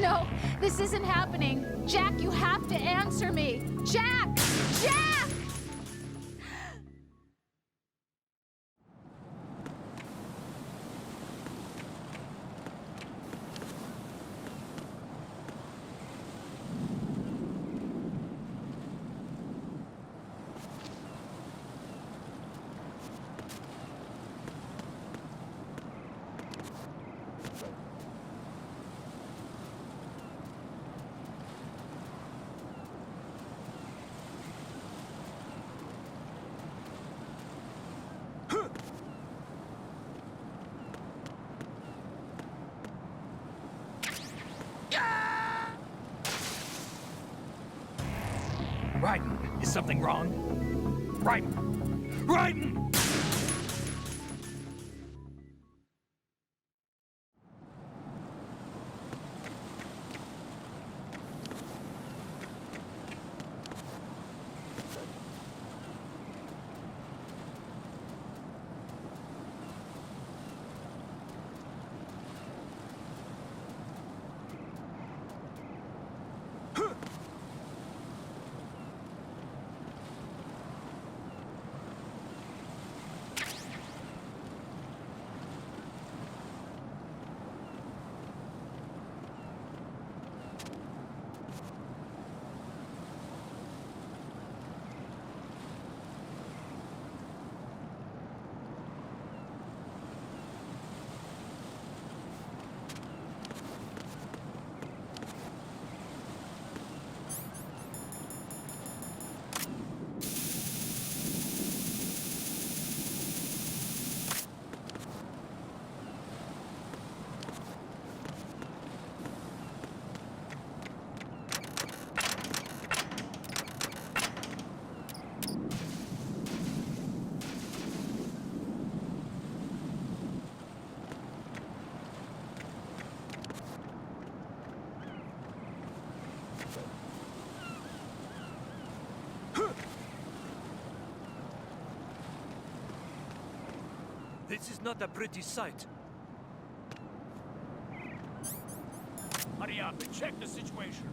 No, this isn't happening. Jack, you have to answer me. Jack! Jack! Raiden, is something wrong? Raiden! Raiden! This is not a pretty sight. Hurry up and check the situation.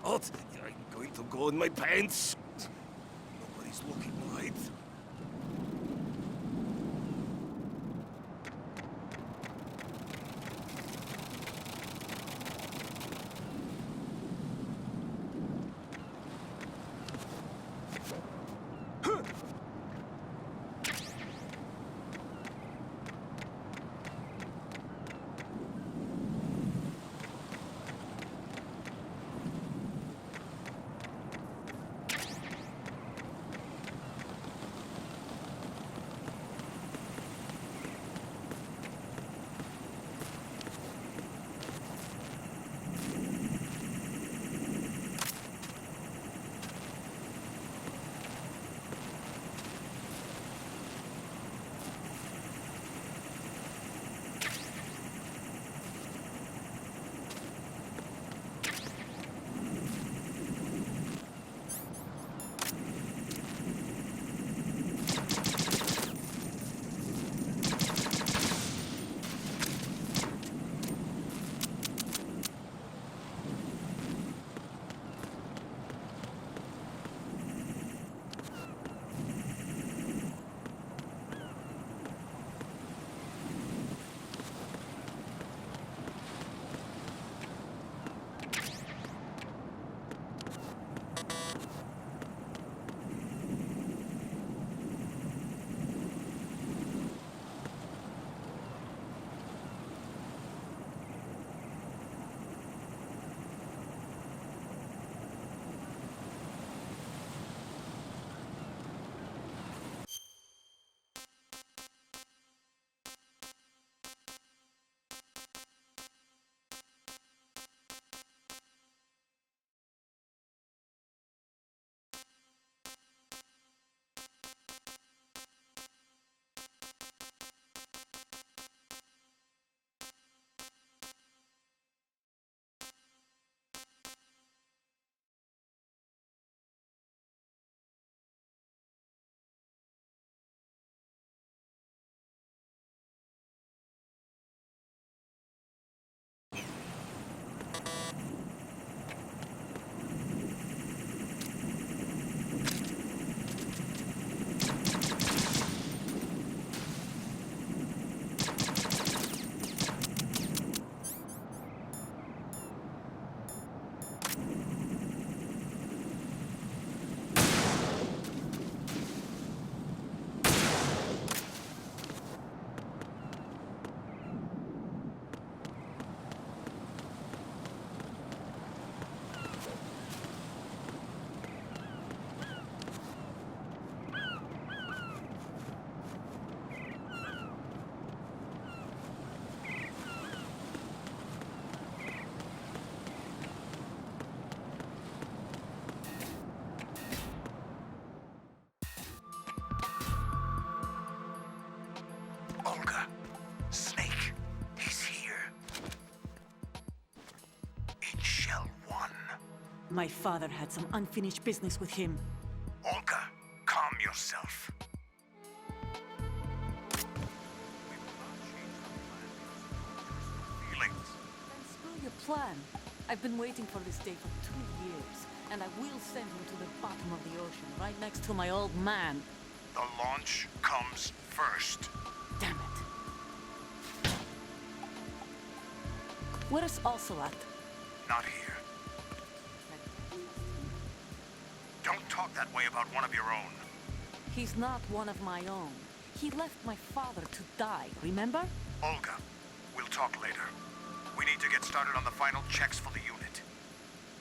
What? I'm going to go in my pants. Nobody's looking, right? in Shell 1. My father had some unfinished business with him. Olga, calm yourself. Feelings. Then screw your plan. I've been waiting for this day for 2 years, and I will send him to the bottom of the ocean, right next to my old man. The launch comes first. Damn it. Where's Ocelot? Not here. Don't talk that way about one of your own. He's not one of my own. He left my father to die, remember? Olga, we'll talk later. We need to get started on the final checks for the unit.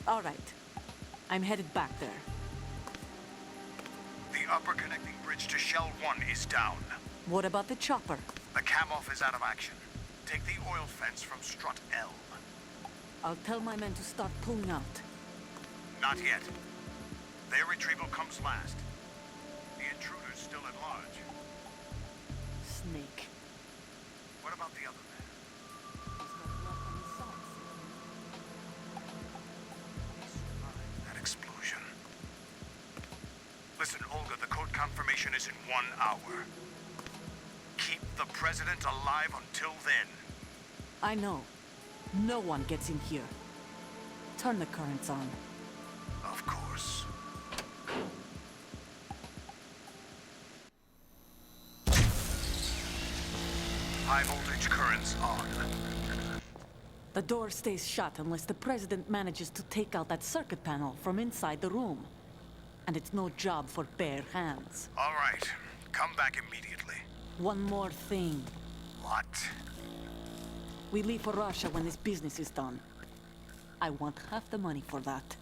All right. I'm headed back there. The upper connecting bridge to Shell 1 is down. What about the chopper? The cam-off is out of action. Take the oil fence from strut L. I'll tell my men to start pulling out. Not yet. Their retrieval comes last. The intruder's still at large. Snake. What about the other man? He's got blood on his socks. He survived that explosion. Listen, Olga, the code confirmation is in 1 hour. Keep the President alive until then. I know. No one gets in here. Turn the currents on. Of course. High voltage currents on. The door stays shut unless the President manages to take out that circuit panel from inside the room. And it's no job for bare hands. All right. Come back immediately. One more thing. What? We leave for Russia when this business is done. I want half the money for that.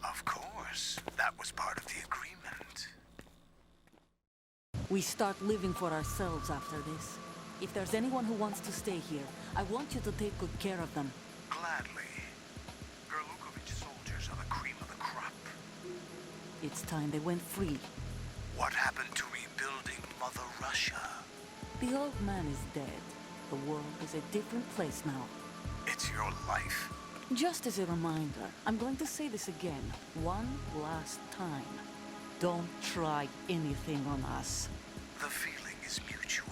Of course. That was part of the agreement. We start living for ourselves after this. If there's anyone who wants to stay here, I want you to take good care of them. Gladly. Gerlukovich soldiers are the cream of the crop. It's time they went free. What happened to rebuilding Mother Russia? The old man is dead. The world is a different place now. It's your life. Just as a reminder, I'm going to say this again, one last time. Don't try anything on us. The feeling is mutual.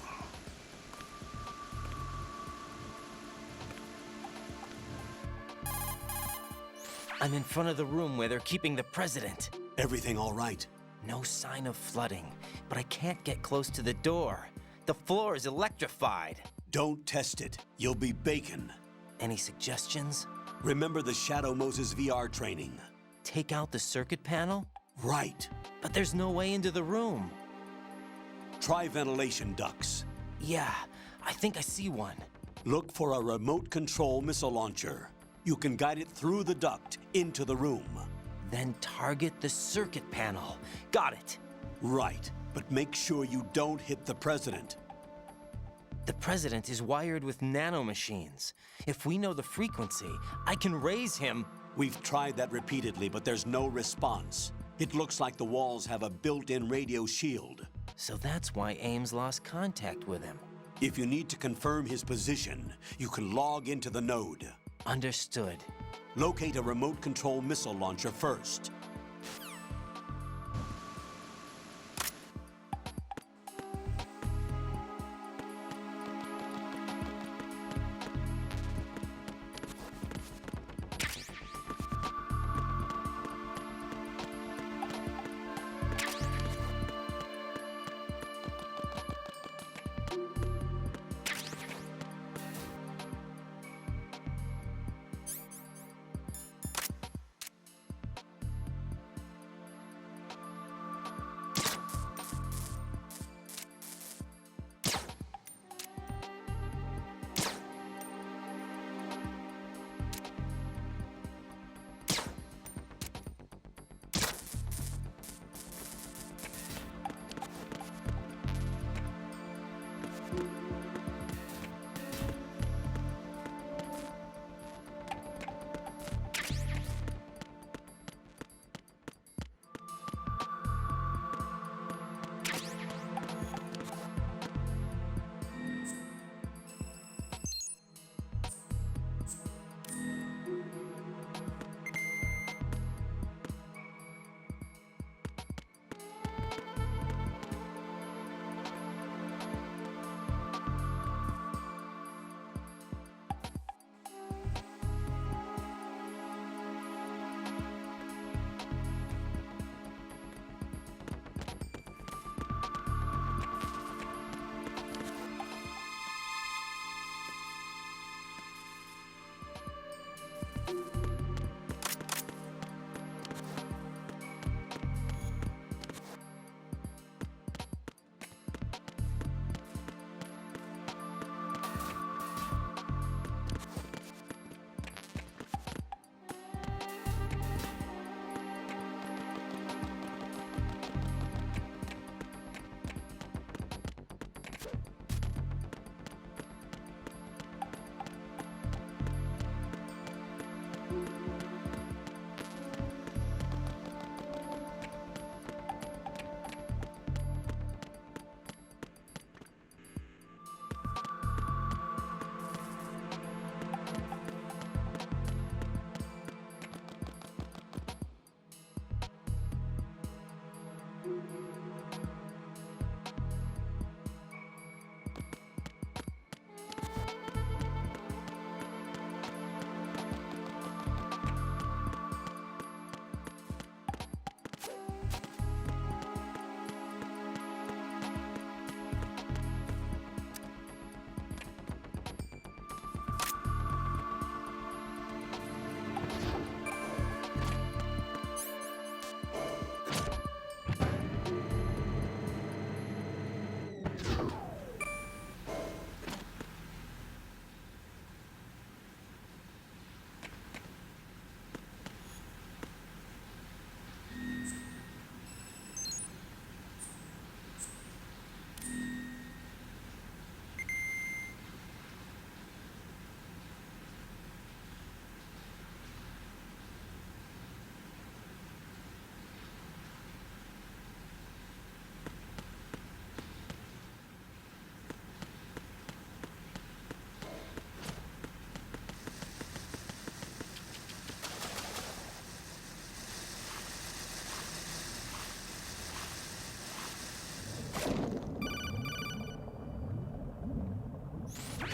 I'm in front of the room where they're keeping the president. Everything all right? No sign of flooding, but I can't get close to the door. The floor is electrified. Don't test it. You'll be bacon. Any suggestions? Remember the Shadow Moses VR training? Take out the circuit panel? Right. But there's no way into the room. Try ventilation ducts. Yeah, I think I see one. Look for a remote control missile launcher. You can guide it through the duct into the room. Then target the circuit panel. Got it. Right, but make sure you don't hit the president. The president is wired with nanomachines. If we know the frequency, I can raise him. We've tried that repeatedly, but there's no response. It looks like the walls have a built-in radio shield. So that's why Ames lost contact with him. If you need to confirm his position, you can log into the node. Understood. Locate a remote control missile launcher first.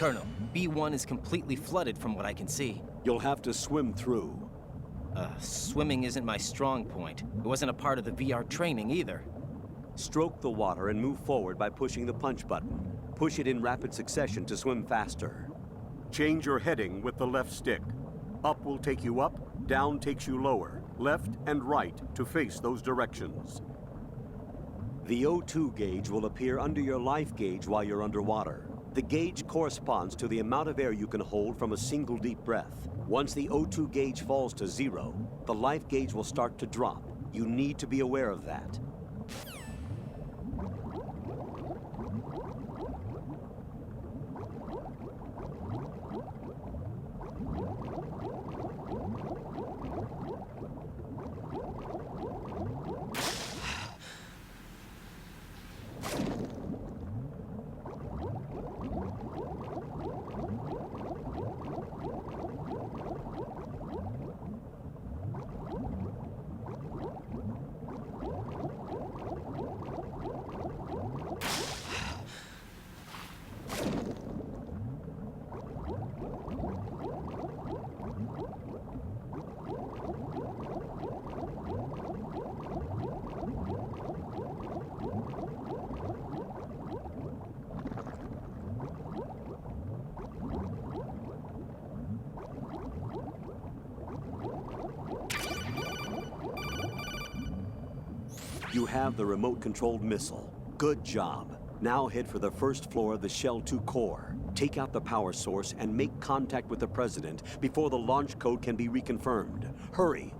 Colonel, B1 is completely flooded from what I can see. You'll have to swim through. Swimming isn't my strong point. It wasn't a part of the VR training either. Stroke the water and move forward by pushing the punch button. Push it in rapid succession to swim faster. Change your heading with the left stick. Up will take you up, down takes you lower, left and right to face those directions. The O2 gauge will appear under your life gauge while you're underwater. The gauge corresponds to the amount of air you can hold from a single deep breath. Once the O2 gauge falls to 0, the life gauge will start to drop. You need to be aware of that. You have the remote-controlled missile. Good job. Now head for the first floor of the Shell 2 core. Take out the power source and make contact with the President before the launch code can be reconfirmed. Hurry.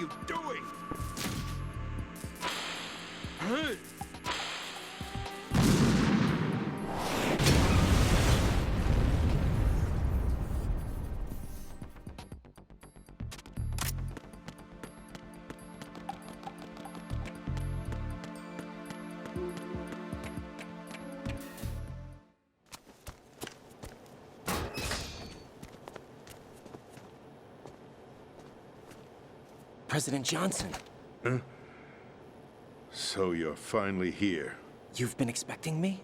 you doing? President Johnson. So you're finally here. You've been expecting me?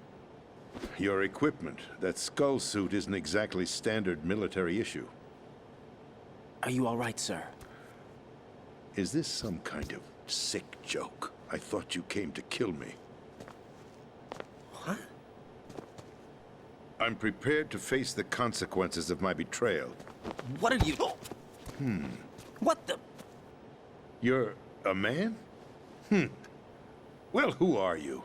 Your equipment, that skull suit, isn't exactly standard military issue. Are you all right, sir? Is this some kind of sick joke? I thought you came to kill me. What? I'm prepared to face the consequences of my betrayal. What are you... What the... You're a man? Well, who are you?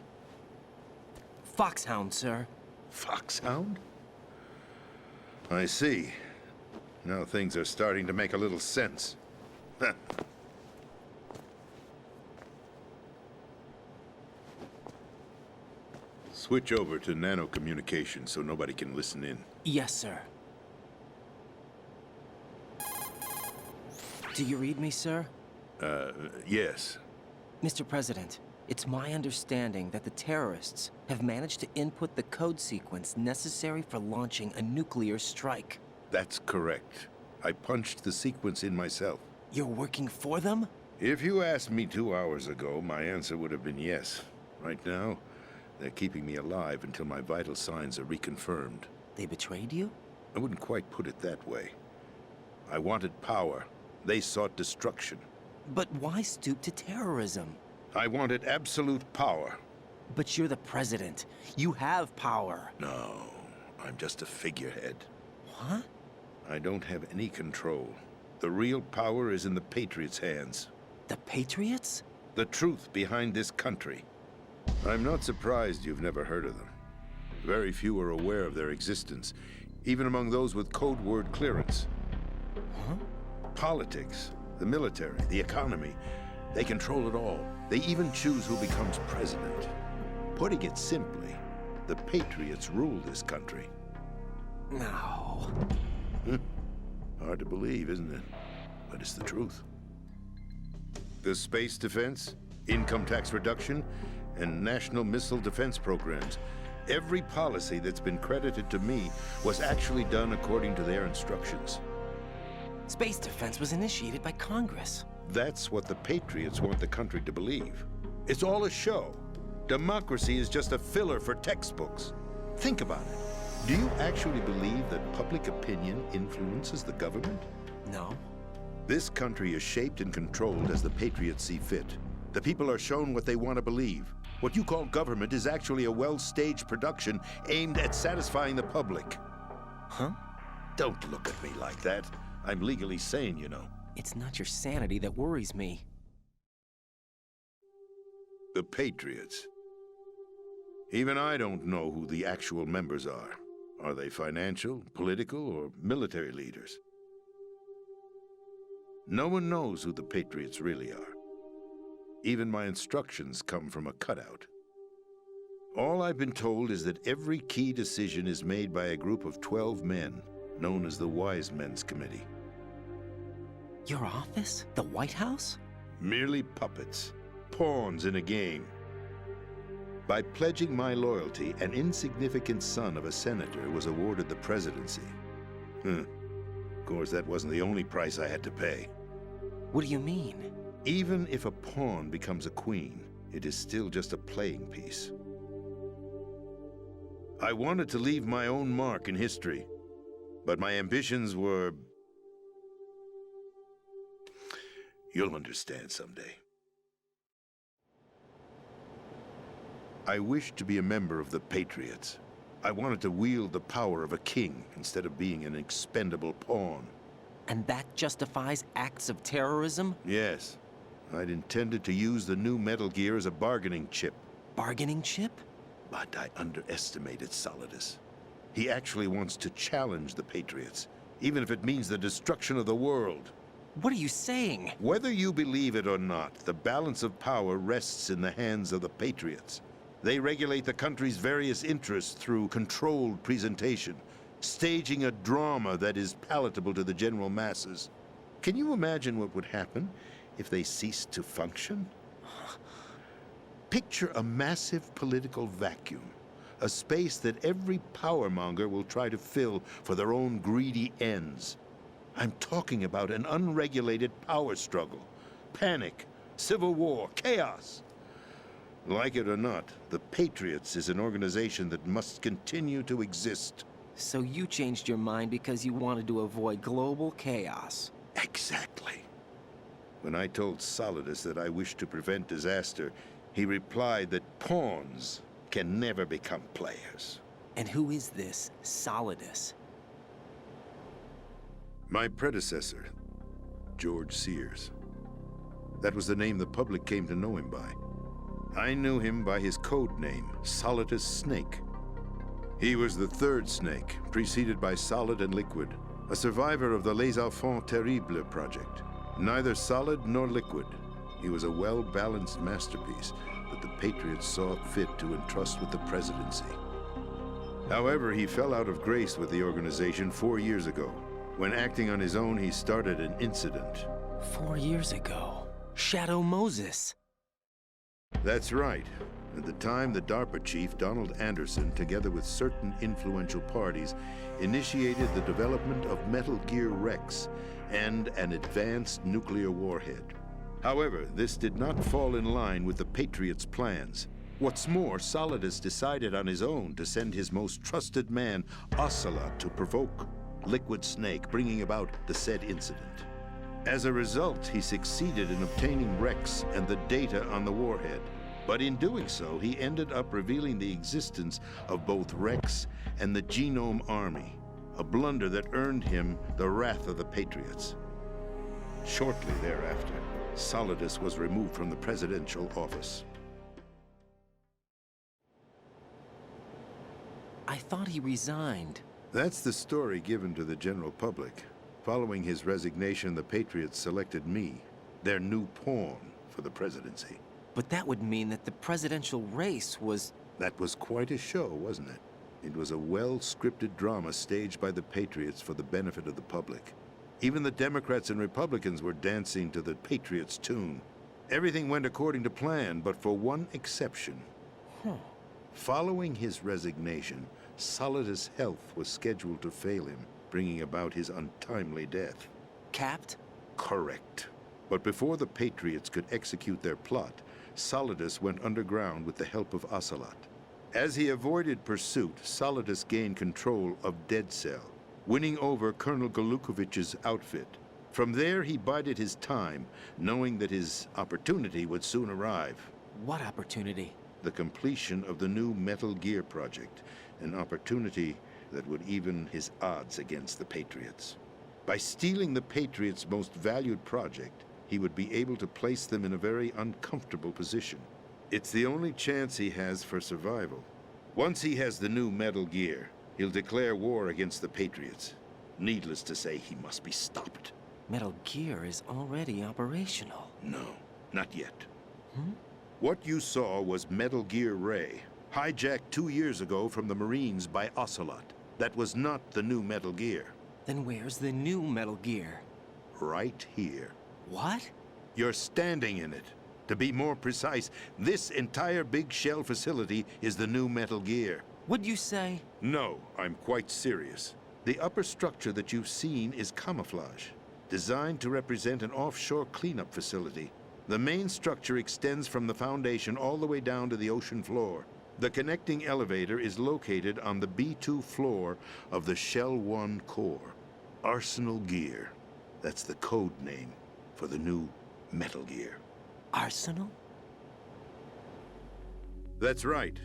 Foxhound, sir. Foxhound? I see. Now things are starting to make a little sense. Switch over to nano-communication so nobody can listen in. Yes, sir. Do you read me, sir? Yes. Mr. President, it's my understanding that the terrorists have managed to input the code sequence necessary for launching a nuclear strike. That's correct. I punched the sequence in myself. You're working for them? If you asked me 2 hours ago, my answer would have been yes. Right now, they're keeping me alive until my vital signs are reconfirmed. They betrayed you? I wouldn't quite put it that way. I wanted power. They sought destruction. But why stoop to terrorism? I wanted absolute power. But you're the president. You have power. No, I'm just a figurehead. What? I don't have any control. The real power is in the Patriots' hands. The Patriots? The truth behind this country. I'm not surprised you've never heard of them. Very few are aware of their existence, even among those with code word clearance. Huh? Politics, the military, the economy, they control it all. They even choose who becomes president. Putting it simply, the Patriots rule this country. No. Hard to believe, isn't it? But it's the truth. The space defense, income tax reduction, and national missile defense programs. Every policy that's been credited to me was actually done according to their instructions. Space defense was initiated by Congress. That's what the Patriots want the country to believe. It's all a show. Democracy is just a filler for textbooks. Think about it. Do you actually believe that public opinion influences the government? No. This country is shaped and controlled as the Patriots see fit. The people are shown what they want to believe. What you call government is actually a well-staged production aimed at satisfying the public. Huh? Don't look at me like that. I'm legally sane, you know. It's not your sanity that worries me. The Patriots. Even I don't know who the actual members are. Are they financial, political, or military leaders? No one knows who the Patriots really are. Even my instructions come from a cutout. All I've been told is that every key decision is made by a group of 12 men, known as the Wise Men's Committee. Your office? The White House? Merely puppets, pawns in a game. By pledging my loyalty, an insignificant son of a senator was awarded the presidency. Of course, that wasn't the only price I had to pay. What do you mean? Even if a pawn becomes a queen, it is still just a playing piece. I wanted to leave my own mark in history, but my ambitions were... You'll understand someday. I wished to be a member of the Patriots. I wanted to wield the power of a king instead of being an expendable pawn. And that justifies acts of terrorism? Yes. I'd intended to use the new Metal Gear as a bargaining chip. Bargaining chip? But I underestimated Solidus. He actually wants to challenge the Patriots, even if it means the destruction of the world. What are you saying? Whether you believe it or not, the balance of power rests in the hands of the Patriots. They regulate the country's various interests through controlled presentation, staging a drama that is palatable to the general masses. Can you imagine what would happen if they ceased to function? Picture a massive political vacuum, a space that every powermonger will try to fill for their own greedy ends. I'm talking about an unregulated power struggle, panic, civil war, chaos. Like it or not, the Patriots is an organization that must continue to exist. So you changed your mind because you wanted to avoid global chaos. Exactly. When I told Solidus that I wished to prevent disaster, he replied that pawns can never become players. And who is this Solidus? My predecessor, George Sears. That was the name the public came to know him by. I knew him by his code name, Solidus Snake. He was the third snake, preceded by Solid and Liquid, a survivor of the Les Enfants Terribles project. Neither solid nor liquid, he was a well-balanced masterpiece that the Patriots saw fit to entrust with the presidency. However, he fell out of grace with the organization 4 years ago. When acting on his own, he started an incident. 4 years ago. Shadow Moses. That's right. At the time, the DARPA chief, Donald Anderson, together with certain influential parties, initiated the development of Metal Gear Rex and an advanced nuclear warhead. However, this did not fall in line with the Patriots' plans. What's more, Solidus decided on his own to send his most trusted man, Ocelot, to provoke Liquid Snake, bringing about the said incident. As a result, he succeeded in obtaining Rex and the data on the warhead. But in doing so, he ended up revealing the existence of both Rex and the Genome Army, a blunder that earned him the wrath of the Patriots. Shortly thereafter, Solidus was removed from the presidential office. I thought he resigned. That's the story given to the general public. Following his resignation, the Patriots selected me, their new pawn, for the presidency. But that would mean that the presidential race was... That was quite a show, wasn't it? It was a well-scripted drama staged by the Patriots for the benefit of the public. Even the Democrats and Republicans were dancing to the Patriots' tune. Everything went according to plan, but for one exception. Following his resignation, Solidus' health was scheduled to fail him, bringing about his untimely death. Capped? Correct. But before the Patriots could execute their plot, Solidus went underground with the help of Ocelot. As he avoided pursuit, Solidus gained control of Dead Cell, winning over Colonel Golukovich's outfit. From there, he bided his time, knowing that his opportunity would soon arrive. What opportunity? The completion of the new Metal Gear project, an opportunity that would even his odds against the Patriots. By stealing the Patriots' most valued project, he would be able to place them in a very uncomfortable position. It's the only chance he has for survival. Once he has the new Metal Gear, he'll declare war against the Patriots. Needless to say, he must be stopped. Metal Gear is already operational. No, not yet. What you saw was Metal Gear Ray, hijacked 2 years ago from the Marines by Ocelot. That was not the new Metal Gear. Then where's the new Metal Gear? Right here. What? You're standing in it. To be more precise, this entire big shell facility is the new Metal Gear. What'd you say? No, I'm quite serious. The upper structure that you've seen is camouflage, designed to represent an offshore cleanup facility. The main structure extends from the foundation all the way down to the ocean floor. The connecting elevator is located on the B2 floor of the Shell 1 core. Arsenal Gear. That's the code name for the new Metal Gear. Arsenal? That's right.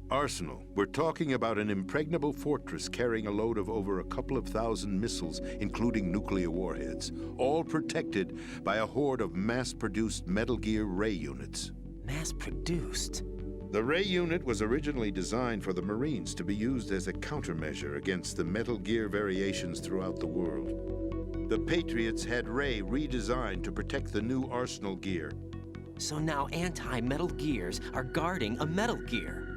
Arsenal. We're talking about an impregnable fortress carrying a load of over a couple of thousand missiles, including nuclear warheads, all protected by a horde of mass-produced Metal Gear Ray units. Mass-produced? The Ray unit was originally designed for the Marines to be used as a countermeasure against the Metal Gear variations throughout the world. The Patriots had Ray redesigned to protect the new Arsenal Gear. So now anti-Metal Gears are guarding a Metal Gear.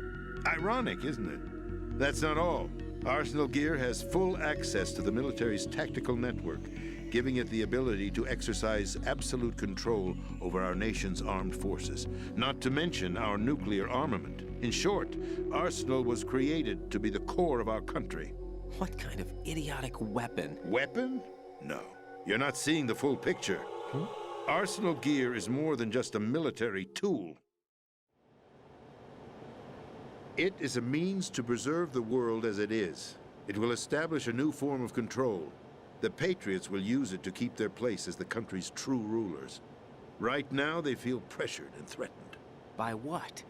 Ironic, isn't it? That's not all. Arsenal Gear has full access to the military's tactical network, giving it the ability to exercise absolute control over our nation's armed forces, not to mention our nuclear armament. In short, Arsenal was created to be the core of our country. What kind of idiotic weapon? Weapon? No. You're not seeing the full picture. Arsenal gear is more than just a military tool. It is a means to preserve the world as it is. It will establish a new form of control. The Patriots will use it to keep their place as the country's true rulers. Right now, they feel pressured and threatened. By what?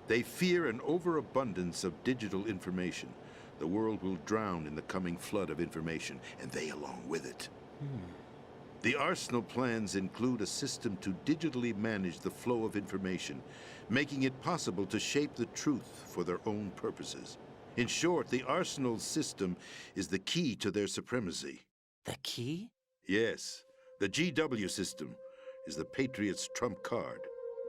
They fear an overabundance of digital information. The world will drown in the coming flood of information, and they along with it. The Arsenal plans include a system to digitally manage the flow of information, making it possible to shape the truth for their own purposes. In short, the Arsenal system is the key to their supremacy. The key? Yes, the GW system is the Patriots' trump card.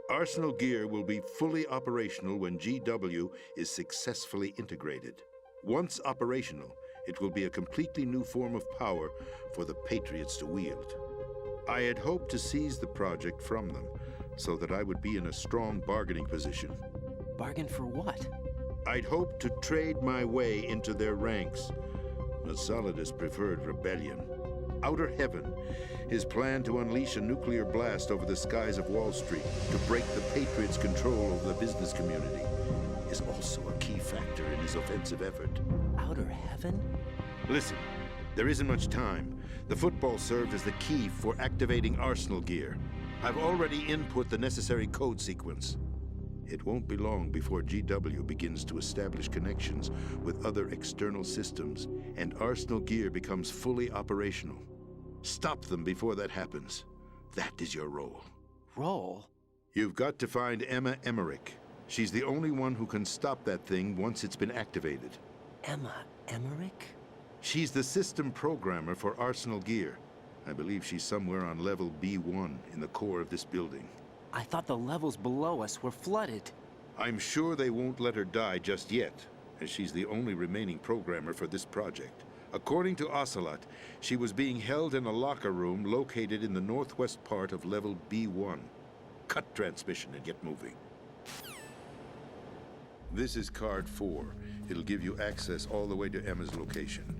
Arsenal gear will be fully operational when GW is successfully integrated. Once operational, it will be a completely new form of power for the Patriots to wield. I had hoped to seize the project from them, so that I would be in a strong bargaining position. Bargain for what? I'd hoped to trade my way into their ranks, but Solidus preferred rebellion. Outer Heaven, his plan to unleash a nuclear blast over the skies of Wall Street to break the Patriots' control over the business community, is also a key factor in his offensive effort. Outer Heaven? Listen, there isn't much time. The football served as the key for activating Arsenal gear. I've already input the necessary code sequence. It won't be long before GW begins to establish connections with other external systems, and Arsenal gear becomes fully operational. Stop them before that happens. That is your role. Role? You've got to find Emma Emmerich. She's the only one who can stop that thing once it's been activated. Emma Emmerich? She's the system programmer for Arsenal gear. I believe she's somewhere on level B1 in the core of this building. I thought the levels below us were flooded. I'm sure they won't let her die just yet, as she's the only remaining programmer for this project. According to Ocelot, she was being held in a locker room located in the northwest part of level B1. Cut transmission and get moving. This is card 4. It'll give you access all the way to Emma's location.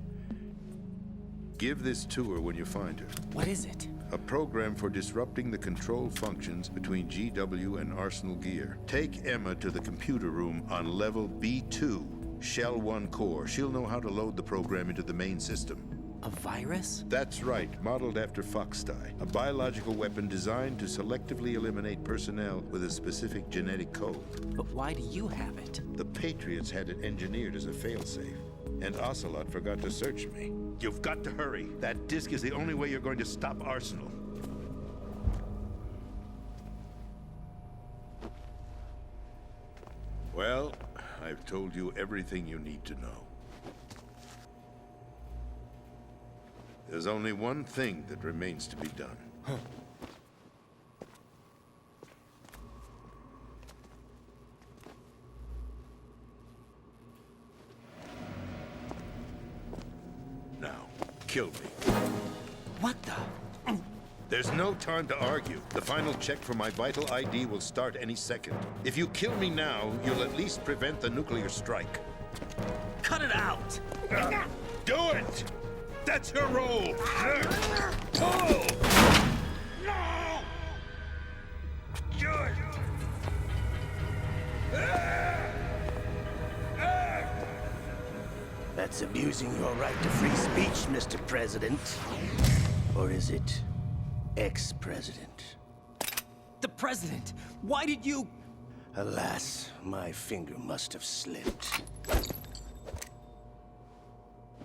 Give this to her when you find her. What is it? A program for disrupting the control functions between GW and Arsenal gear. Take Emma to the computer room on level B2, Shell 1 core. She'll know how to load the program into the main system. A virus? That's right, modeled after Foxdie, a biological weapon designed to selectively eliminate personnel with a specific genetic code. But why do you have it? The Patriots had it engineered as a failsafe, and Ocelot forgot to search me. You've got to hurry. That disk is the only way you're going to stop Arsenal. Well, I've told you everything you need to know. There's only one thing that remains to be done. Now, kill me. What the? There's no time to argue. The final check for my vital ID will start any second. If you kill me now, you'll at least prevent the nuclear strike. Cut it out! Do it! That's your role! Pull! No! Do it! That's abusing your right to free speech, Mr. President. Or is it ex-president? The President! Why did you... Alas, my finger must have slipped.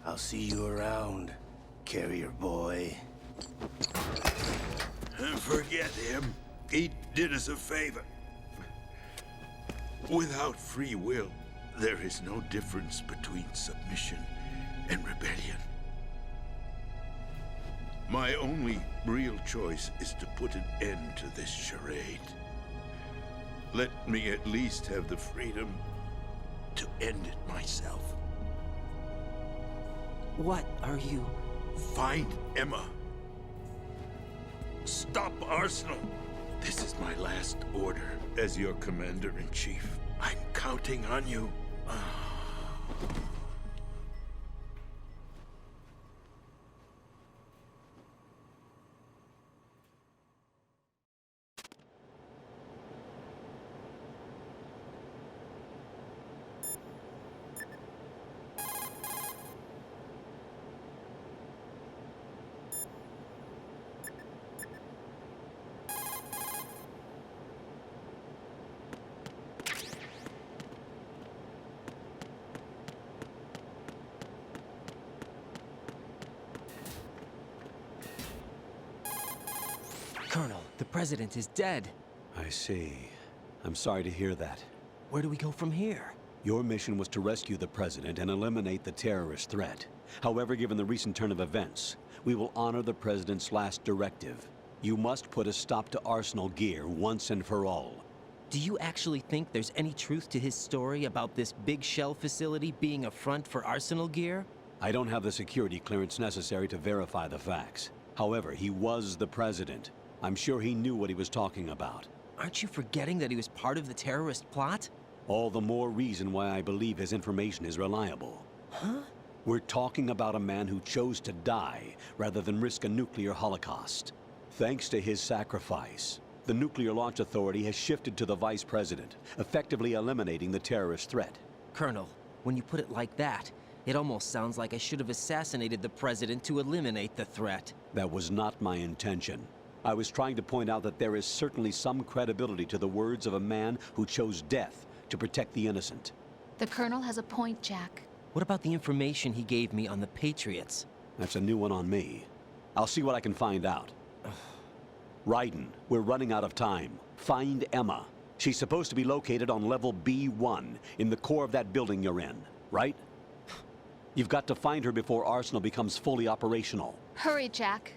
I'll see you around, carrier boy. Forget him. He did us a favor. Without free will, there is no difference between submission and rebellion. My only real choice is to put an end to this charade. Let me at least have the freedom to end it myself. What are you... Find Emma. Stop Arsenal. This is my last order as your commander-in-chief. I'm counting on you. Colonel, the President is dead. I see. I'm sorry to hear that. Where do we go from here? Your mission was to rescue the President and eliminate the terrorist threat. However, given the recent turn of events, we will honor the President's last directive. You must put a stop to Arsenal gear once and for all. Do you actually think there's any truth to his story about this big shell facility being a front for Arsenal gear? I don't have the security clearance necessary to verify the facts. However, he was the President. I'm sure he knew what he was talking about. Aren't you forgetting that he was part of the terrorist plot? All the more reason why I believe his information is reliable. Huh? We're talking about a man who chose to die rather than risk a nuclear holocaust. Thanks to his sacrifice, the Nuclear Launch Authority has shifted to the Vice President, effectively eliminating the terrorist threat. Colonel, when you put it like that, it almost sounds like I should have assassinated the President to eliminate the threat. That was not my intention. I was trying to point out that there is certainly some credibility to the words of a man who chose death to protect the innocent. The Colonel has a point, Jack. What about the information he gave me on the Patriots? That's a new one on me. I'll see what I can find out. Raiden, we're running out of time. Find Emma. She's supposed to be located on level B1, in the core of that building you're in, right? You've got to find her before Arsenal becomes fully operational. Hurry, Jack.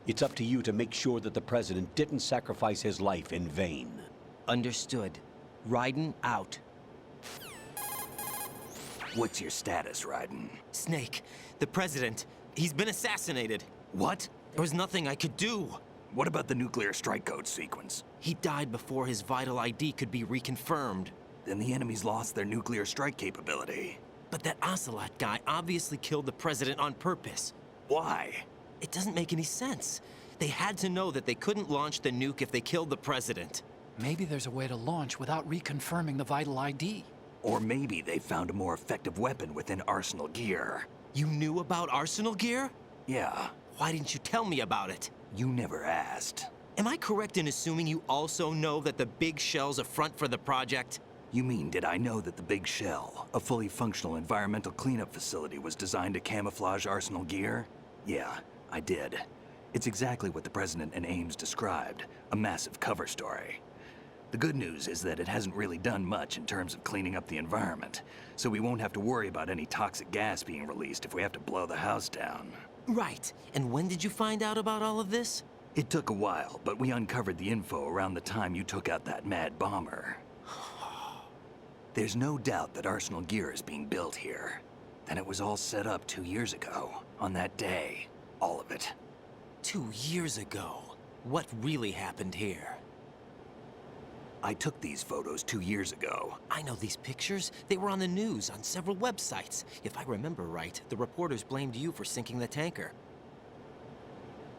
It's up to you to make sure that the President didn't sacrifice his life in vain. Understood. Raiden out. What's your status, Raiden? Snake, the President, he's been assassinated. What? There was nothing I could do. What about the nuclear strike code sequence? He died before his vital ID could be reconfirmed. Then the enemy's lost their nuclear strike capability. But that Ocelot guy obviously killed the President on purpose. Why? It doesn't make any sense. They had to know that they couldn't launch the nuke if they killed the President. Maybe there's a way to launch without reconfirming the vital ID. Or maybe they found a more effective weapon within Arsenal gear. You knew about Arsenal gear? Yeah, Why didn't you tell me about it? you never asked. Am I correct in assuming you also know that the big shell's a front for the project? You mean, did I know that the Big Shell, a fully functional environmental cleanup facility, was designed to camouflage Arsenal gear? Yeah, I did. It's exactly what the President and Ames described, a massive cover story. The good news is that it hasn't really done much in terms of cleaning up the environment, so we won't have to worry about any toxic gas being released if we have to blow the house down. Right. And when did you find out about all of this? It took a while, but we uncovered the info around the time you took out that mad bomber. There's no doubt that Arsenal gear is being built here. Then it was all set up 2 years ago, on that day. All of it. 2 years ago. What really happened here? I took these photos 2 years ago. I know these pictures. They were on the news, on several websites. If I remember right, the reporters blamed you for sinking the tanker.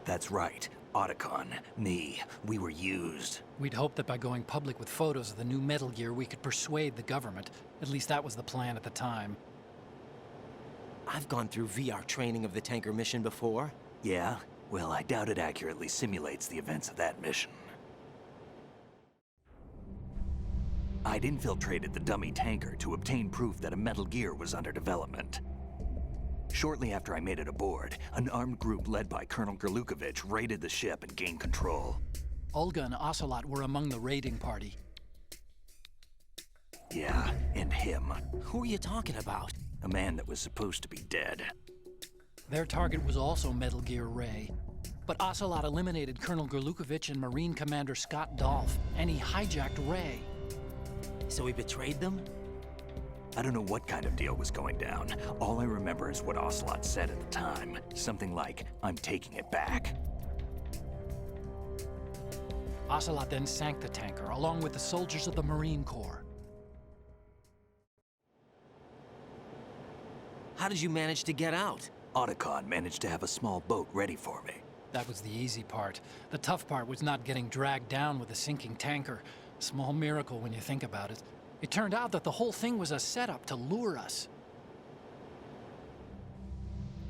That's right. Otacon, me, we were used. We'd hoped that by going public with photos of the new Metal Gear, we could persuade the government. At least that was the plan at the time. I've gone through VR training of the tanker mission before. Yeah? Well, I doubt it accurately simulates the events of that mission. I'd infiltrated the dummy tanker to obtain proof that a Metal Gear was under development. Shortly after I made it aboard, an armed group led by Colonel Gerlukovich raided the ship and gained control. Olga and Ocelot were among the raiding party. Yeah, and him. Who are you talking about? A man that was supposed to be dead. Their target was also Metal Gear Ray. But Ocelot eliminated Colonel Gerlukovich and Marine Commander Scott Dolph, and he hijacked Ray. So he betrayed them? I don't know what kind of deal was going down. All I remember is what Ocelot said at the time. Something like, "I'm taking it back." Ocelot then sank the tanker, along with the soldiers of the Marine Corps. How did you manage to get out? Otacon managed to have a small boat ready for me. That was the easy part. The tough part was not getting dragged down with a sinking tanker. Small miracle when you think about it. It turned out that the whole thing was a setup to lure us.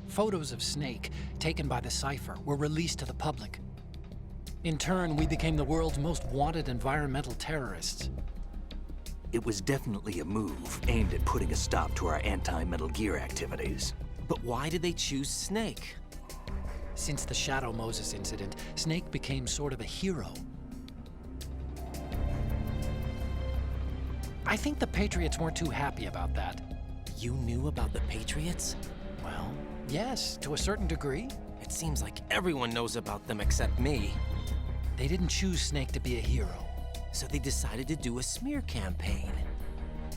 Photos of Snake, taken by the Cypher, were released to the public. In turn, we became the world's most wanted environmental terrorists. It was definitely a move aimed at putting a stop to our anti-Metal Gear activities. But why did they choose Snake? Since the Shadow Moses incident, Snake became sort of a hero. I think the Patriots weren't too happy about that. You knew about the Patriots? Well, yes, to a certain degree. It seems like everyone knows about them except me. They didn't choose Snake to be a hero. So they decided to do a smear campaign.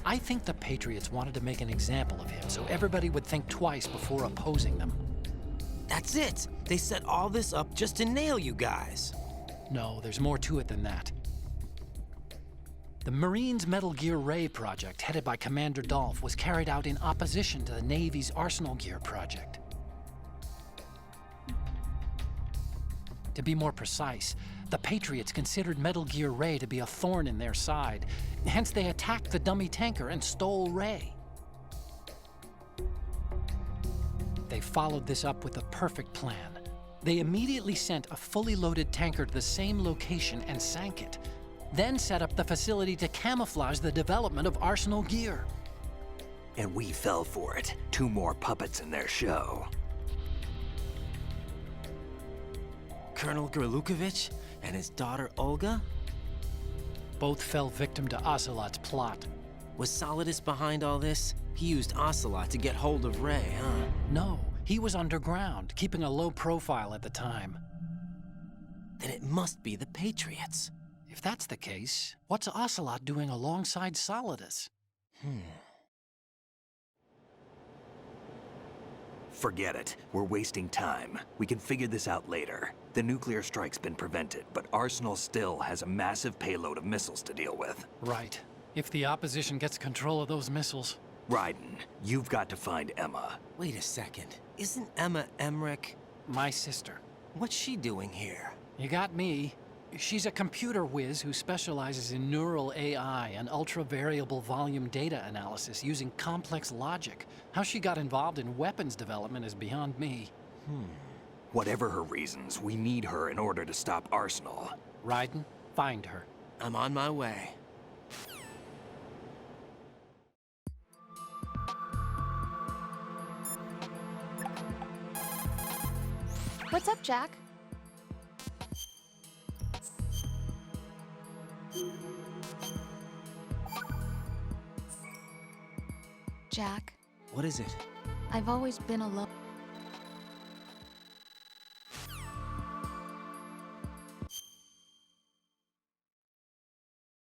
I think the Patriots wanted to make an example of him so everybody would think twice before opposing them. That's it! They set all this up just to nail you guys. No, there's more to it than that. The Marines' Metal Gear Ray project, headed by Commander Dolph, was carried out in opposition to the Navy's Arsenal Gear project. To be more precise, the Patriots considered Metal Gear Ray to be a thorn in their side. Hence, they attacked the dummy tanker and stole Ray. They followed this up with a perfect plan. They immediately sent a fully loaded tanker to the same location and sank it, then set up the facility to camouflage the development of Arsenal Gear. And we fell for it. 2 more puppets in their show. Colonel Gerlukovich and his daughter Olga? Both fell victim to Ocelot's plot. Was Solidus behind all this? He used Ocelot to get hold of Ray, huh? No, he was underground, keeping a low profile at the time. Then it must be the Patriots. If that's the case, what's Ocelot doing alongside Solidus? Forget it. We're wasting time. We can figure this out later. The nuclear strike's been prevented, but Arsenal still has a massive payload of missiles to deal with. Right. If the opposition gets control of those missiles... Raiden, you've got to find Emma. Wait a second. Isn't Emma Emmerich? My sister. What's she doing here? You got me. She's a computer whiz who specializes in neural AI and ultra-variable volume data analysis using complex logic. How she got involved in weapons development is beyond me. Whatever her reasons, we need her in order to stop Arsenal. Raiden, find her. I'm on my way. What's up, Jack? Jack, What is it? I've always been alone.